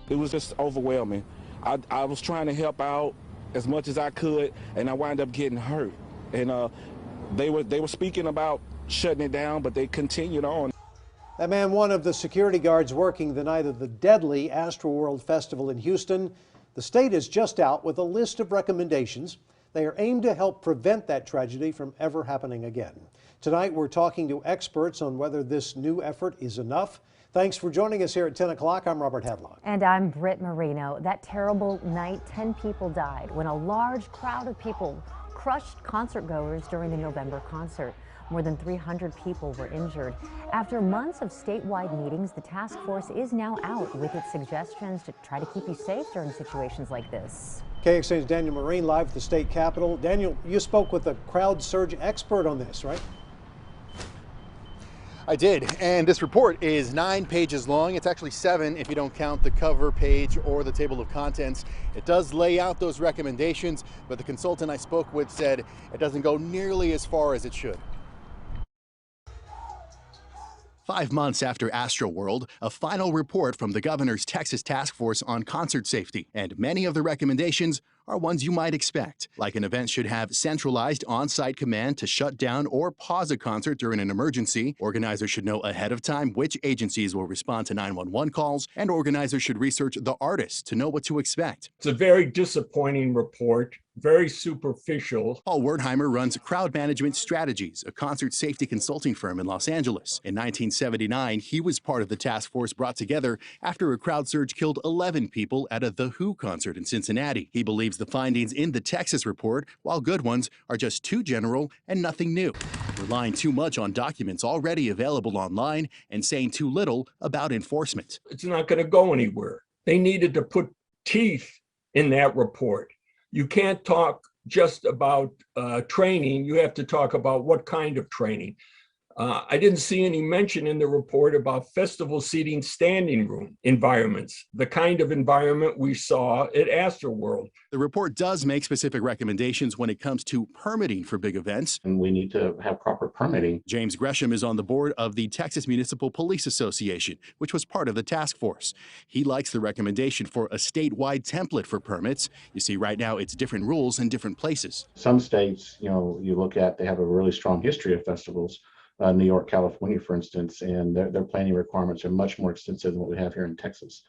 It was just overwhelming. I was trying to help out as much as I could, and I wound up getting hurt. And they were speaking about shutting it down, but they continued on. That man, one of the security guards working the night of the deadly Astroworld Festival in Houston. The state is just out with a list of recommendations. They are aimed to help prevent that tragedy from ever happening again. Tonight, we're talking to experts on whether this new effort is enough. Thanks for joining us here at 10 o'clock. I'm Robert Hadlock. And I'm Britt Marino. That terrible night, 10 people died when a large crowd of people crushed concertgoers during the November concert. More than 300 people were injured. After months of statewide meetings, the task force is now out with its suggestions to try to keep you safe during situations like this. KXAN's Daniel Marine live at the state capitol. Daniel, you spoke with a crowd surge expert on this, right? I did, and this report is 9 pages long. It's actually 7 if you don't count the cover page or the table of contents. It does lay out those recommendations, but the consultant I spoke with said it doesn't go nearly as far as it should. 5 months after Astroworld, a final report from the governor's Texas Task Force on Concert Safety, and many of the recommendations are ones you might expect, like an event should have centralized on-site command to shut down or pause a concert during an emergency. Organizers should know ahead of time which agencies will respond to 911 calls, and organizers should research the artists to know what to expect. It's a very disappointing report, very superficial. Paul Wertheimer runs Crowd Management Strategies, a concert safety consulting firm in Los Angeles. In 1979, he was part of the task force brought together after a crowd surge killed 11 people at a The Who concert in Cincinnati. He believes the findings in the Texas report, while good ones, are just too general and nothing new, relying too much on documents already available online and saying too little about enforcement. It's not going to go anywhere. They needed to put teeth in that report. You can't talk just about training. You have to talk about what kind of training. I didn't see any mention in the report about festival seating standing room environments, the kind of environment we saw at Astroworld. The report does make specific recommendations when it comes to permitting for big events. And we need to have proper permitting. James Gresham is on the board of the Texas Municipal Police Association, which was part of the task force. He likes the recommendation for a statewide template for permits. You see, right now it's different rules in different places. Some states, you look at, they have a really strong history of festivals. New York, California, for instance, and their planning requirements are much more extensive than what we have here in Texas.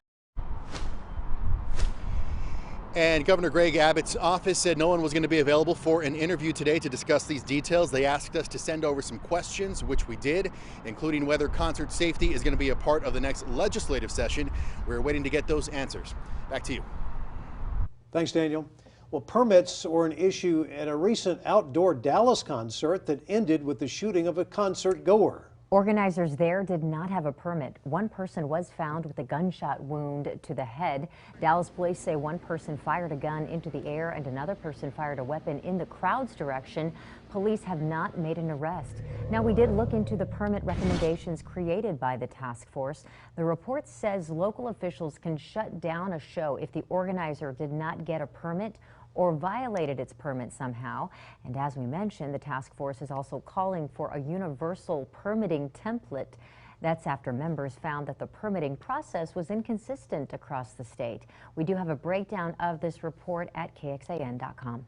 And Governor Greg Abbott's office said no one was going to be available for an interview today to discuss these details. They asked us to send over some questions, which we did, including whether concert safety is going to be a part of the next legislative session. We're waiting to get those answers. Back to you. Thanks, Daniel. Well, permits were an issue at a recent outdoor Dallas concert that ended with the shooting of a concert goer. Organizers there did not have a permit. One person was found with a gunshot wound to the head. Dallas police say one person fired a gun into the air and another person fired a weapon in the crowd's direction. Police have not made an arrest. Now, we did look into the permit recommendations created by the task force. The report says local officials can shut down a show if the organizer did not get a permit or violated its permit somehow. And as we mentioned, the task force is also calling for a universal permitting template. That's after members found that the permitting process was inconsistent across the state. We do have a breakdown of this report at KXAN.com.